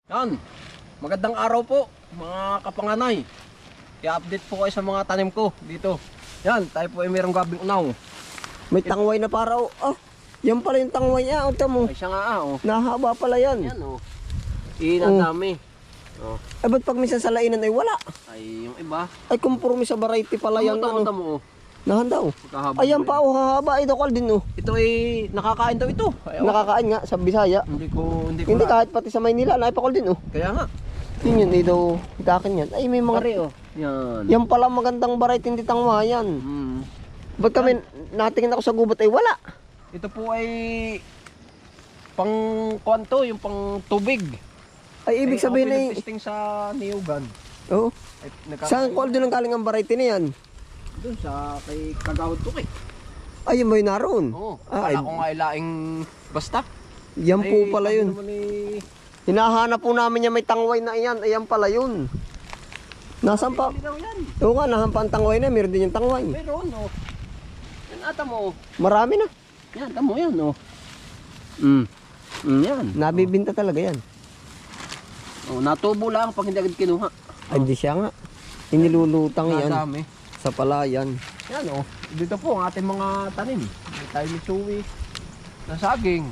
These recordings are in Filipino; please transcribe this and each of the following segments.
Yan, magandang araw po mga kapanganay. I-update po kayo sa mga tanim ko dito. Yan, tayo po ay mayroong gabing unaw. May tangway na para yan pala yung tangway niya. Ito mo. Ay siya nga oh. Nahaba pala yan. Yan oh. Inadami. Oh. Ay ba't pag minsan sa lainan ay wala? Ay yung iba. Ay kumpurmi sa variety pala yan. Tamo oh. Nahanda Magkahaba Ayan po pa hahaba. Ito kal din Ito ay nakakain daw ito. Ay, Nakakain nga sa Bisaya. Hindi ko Hindi kahit pati sa Maynila. Naipakal din Kaya nga. Yun yun. Ito. Ikakin yan. Ay may mga. Pare oh. Yan. Yan pala magandang variety. Hindi tangwayan. Ba't kami natingin ako sa gubat ay wala? Ito po ay pang kwanto, yung pang tubig. Ay ibig sabihin ay. testing sa niyugan. Oo. Ay, Saan kal din ang galing ang variety na yan? doon sa kay Kagawad Tuki. Ay may naroon. Oo. Ay, Kala ko nga ilaing basta. yan po Ay, pala sabi yun. naman eh, Hinahanap po namin yung may tangway na iyan. Ayan pala yun. Nasaan pa? hindi daw yan. Oo nga, nahampa ang tangway na. Meron din yung tangway. Meron oh. Yan ata mo. Marami na. Yan, tamo yan oh. Yan. Nabibinta talaga yan. Oh, natubo lang pag hindi agad kinuha. Ay, di siya nga. Inilulutang yan Nadami. sa palayan. Yan oh. Dito po ang ating mga tanim. May tayo ni Chewy. Na saging.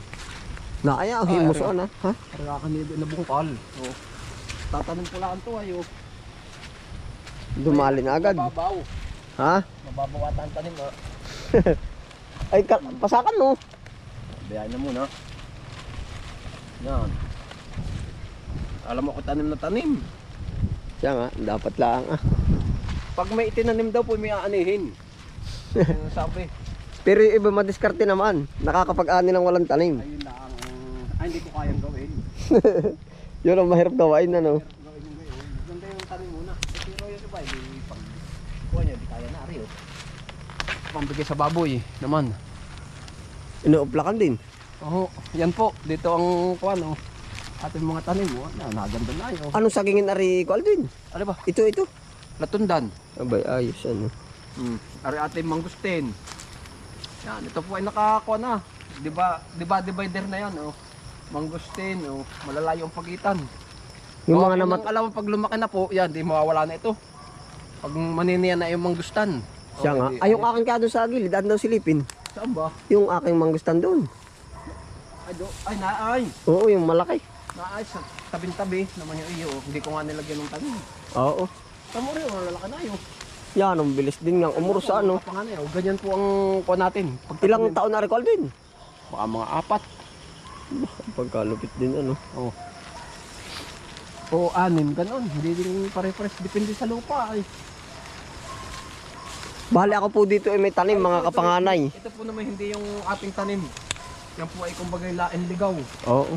Naaya, Ay, himusoan ha? Ha? Parang kanina na bungkal. Oh. Tatanim ko lang ito ay oh. Dumali na agad. Mababaw. Ha? Mababaw ata ang tanim oh. Ay, pasakan mo. Bayan na muna. Yan. Alam mo ko tanim na tanim. Siya nga, dapat lang Pag may itinanim daw po may aanihin. Yung sabi. Pero yung iba madiskarte naman. Nakakapag-ani ng walang tanim. Ayun lang. Ay hindi ko kayang gawin. Yun ang mahirap gawain Gawin ano. yung gayon. Ganda yung tanim muna. Pero yung iba hindi pag kuha niya di kaya na rin. Pambigay sa baboy naman. Inuuplakan din. Oo. Yan po. Dito ang kuha no. Ating mga tanim mo. Naganda na yun. Anong sagingin ari ko Alvin? Ano ba? Ito. Latundan. Abay, ayos ano. Ari ating mangustin. Yan, ito po ay nakakuha na. Divider na yan, oh. Mangustin, oh. Malalayo ang pagitan. Yung Oh, mga yun ang alam mo pag lumaki na po, yan, di mawawala na ito. Pag maniniyan na yung mangustan. siya nga. Ay, yung aking kado sa gilid, ano daw silipin? Saan ba? Yung aking mangustan doon. Ay, naay. Oo, yung malaki. Naay, sa tabing-tabi naman yung iyo. Oh. Hindi ko nga nilagyan ng tabi. Oo. Tamo rin, malalaki na yun. Yan, ang bilis din ng umuro sa ano. Panganay, oh. Ganyan po ang kuha natin. Pag Ilang taon na recall din? baka mga 4. Pagkalupit din ano. Oh. O 6, ganon. Hindi din pare-pares. Depende sa lupa ay. Bali ako po dito ay may tanim mga kapanganay. Ito po naman hindi yung ating tanim. Yan po ay kumbaga lain ligaw. Oo.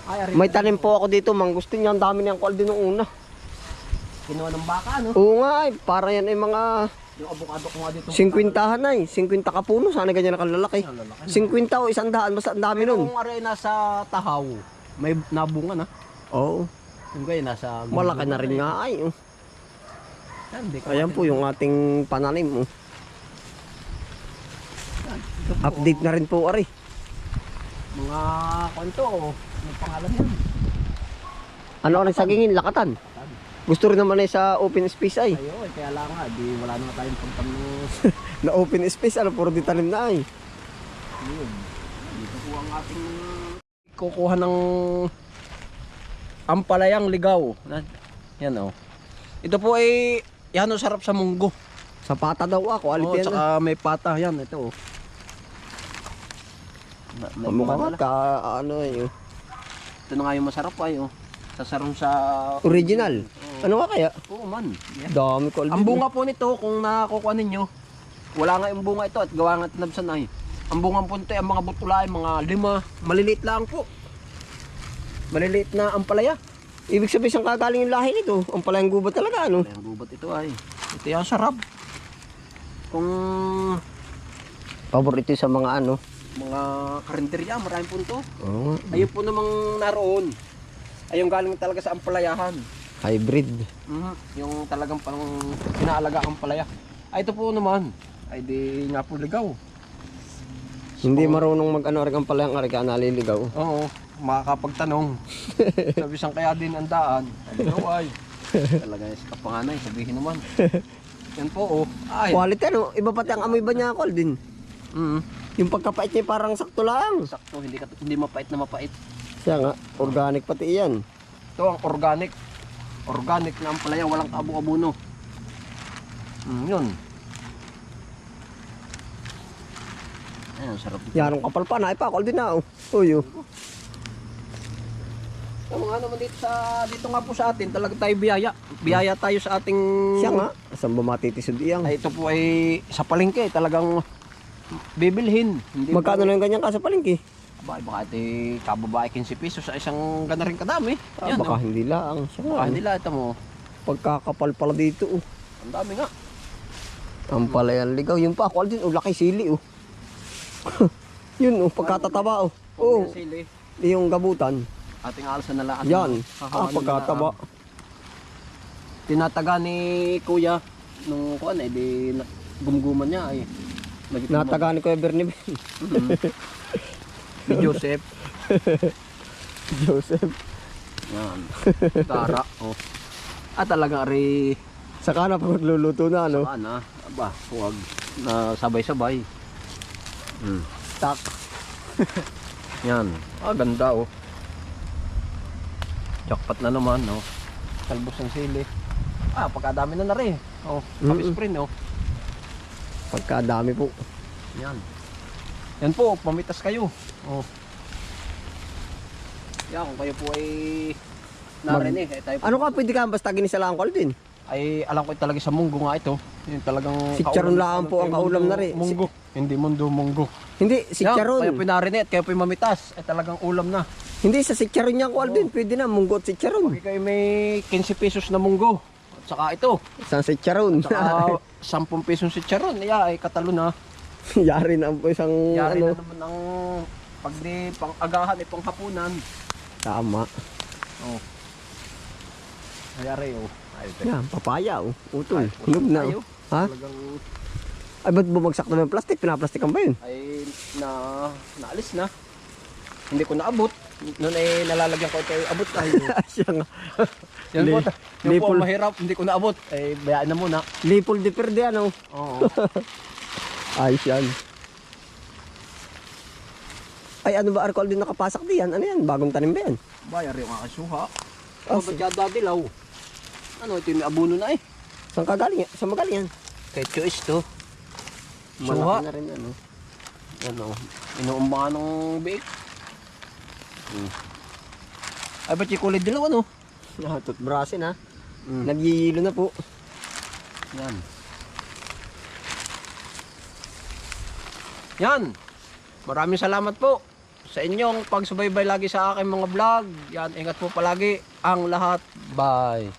Ay, May tanim po ako dito, mangustin yan. Ang dami niyang kwal din nung una. Kinuha ng baka, no? Oo nga ay, para yan ay mga Yung avocado ko nga dito. 50 ay. 50 kapuno, sana ganyan nakalalaki. 50 o 100, basta ang dami nun. Kung aray nasa tahaw, may nabunga na. Oo. Yung gaya nasa... Malaki na rin nga ay. Oh. Yan, di ko Ayan po yung ating pananim. Oh. Ito po, Update na rin po ari. mga kwento, yung pangalan yan. Ano ang sagingin? Lakatan. Gusto rin naman ay sa open space ay. Ayo, kaya lang nga, di wala na tayong pagtamus. Na open space, ano puro di tanim na ay. Yun. Dito po ang ating kukuha ng ampalayang ligaw. Yan oh. Ito po ay yan oh, sarap sa munggo. Sa pata daw ako, Oh, alipin na. tsaka may pata yan ito oh. Mukha ka, ano ay. Oh. Ito na nga yung masarap ay oh. Sasarong sa Original. Oh. Ano nga kaya? Oo man. Yeah. Dami ko Ang bunga po nito kung nakukuha ninyo, wala nga yung bunga ito at gawa nga tinabsan ay. Ang bunga po nito ay ang mga butulay, mga 5, maliliit lang po. Maliliit na ampalaya. Ibig sabihin siyang kagaling yung lahi nito. Ang pala yung gubat talaga, ano? Ang gubat ito ay. Ito yung sarap. Kung Paborito sa mga ano. mga karinderya, maraming punto. Oo. Ayun po namang naroon. Ayun galing talaga sa ampalayahan. Hybrid. Yung talagang pang inaalaga ang palaya. Ay ito po naman. Ay di nga po ligaw. Hindi marunong mag-ano rin ang pala yung arika naliligaw. Oo. makakapagtanong. Sabi siyang kaya din ang daan. Sabi ko ay. Talaga sa kapanganay, sabihin naman. Yan po, oh. Ay. Quality ano, iba pati ang amoy ba niya, Aldin? Mm. Yung pagkapait niya parang sakto lang. Sakto, hindi mapait na mapait. Siya nga, organic pati iyan. Ito ang organic. Organic na ang palaya, walang abo-abono. Yun. Ayan, sarap. Yan ang kapal pa, naipakol din na. Uy, oh. Yung mga naman dito nga po sa atin, talaga tayo biyaya. Biyaya tayo sa ating... Siya nga, saan ba matitisod iyang? Ay, ito po ay sa palengke, talagang bibilhin. Hindi Magkano po, na yung ganyan ka sa palengke? baka ito kababae 15 pesos sa isang gana rin kadami. Ah, Yan, baka oh. hindi lang. Siya nga, Baka hindi lahat mo. pagkakapal pala dito. Oh. Ang dami nga. Ang palayan ligaw. Yung pa, Aldin, oh, laki sili. Oh. Yun, oh, pagkatataba. Oh. Oo, Yung sili, yung gabutan. ating alsa na lahat. Yan, Hahawanin pagkataba. na, tinataga ni kuya nung kuan eh di gumguman niya ay Nataga ni Kuya Bernie. Ni Joseph. Joseph. Yan. Tara. Oh. Talagang ari Saka na pag luluto na, ano? saan na. Aba, huwag na sabay-sabay. Tak. Yan. Ganda oh. Jackpot na naman, no. Talbos ng sili. Pagkadami na rin. Oh, kapisprin, oh. Pagkadami po. Yan. Yan po, pamitas kayo. Oh. Yan, kung kayo po ay narinig, tayo po. Ano ka, pwede ka basta ginisalaan ko din? Ay, alam ko talaga sa munggo nga ito. Yung talagang Si Charon lang po ang kaulam na rin. Munggo. Hindi munggo. Hindi, si Yan, Charon. kayo po narinig, kayo po mamitas. Ay talagang ulam na. Hindi, sa si Charon niya ko din. Pwede na, munggo at si Charon. Okay kayo may 15 pesos na munggo. At saka ito. Isang si Charon. Saka 10 pesos si Charon. Ay katalo na. Yari na po isang Yari ano. na naman ang pag di pang agahan ay pang hapunan. Tama. Oh. Ayari oh. Ay, Yan, papaya oh. Utol. Ay, Hinog na. tayo. Oh. Ha? Talagang Ay, ba't bumagsak na yung plastic? Pinaplastikan ba yun? ay naalis na. Hindi ko naabot. Noon ay nalalagyan ko ito ay abot tayo. Siya nga. Yan po. Yan po Lipol. mahirap. Hindi ko naabot. Ay bayaan na muna. Lipol de perde ano. Oo. Ayos yan. Ay, ano ba arkol din nakapasak diyan? Ano yan? Bagong tanim ba yan? Bayar yung aking suha. Ah, Oh, ba't yata dilaw? Ano ito yung may abono na eh. Saan ka galing? Saan magaling yan? Kay choice to. Malaki Suha. na rin ano. Ano, inuumbangan ng biik. Ay, ba't yung kulay dilaw ano? Ah, toothbrushin ha. Mm. Nagyiyilo na po. Yan. Yan. Maraming salamat po sa inyong pagsubaybay lagi sa aking mga vlog. Yan, ingat po palagi ang lahat. Bye.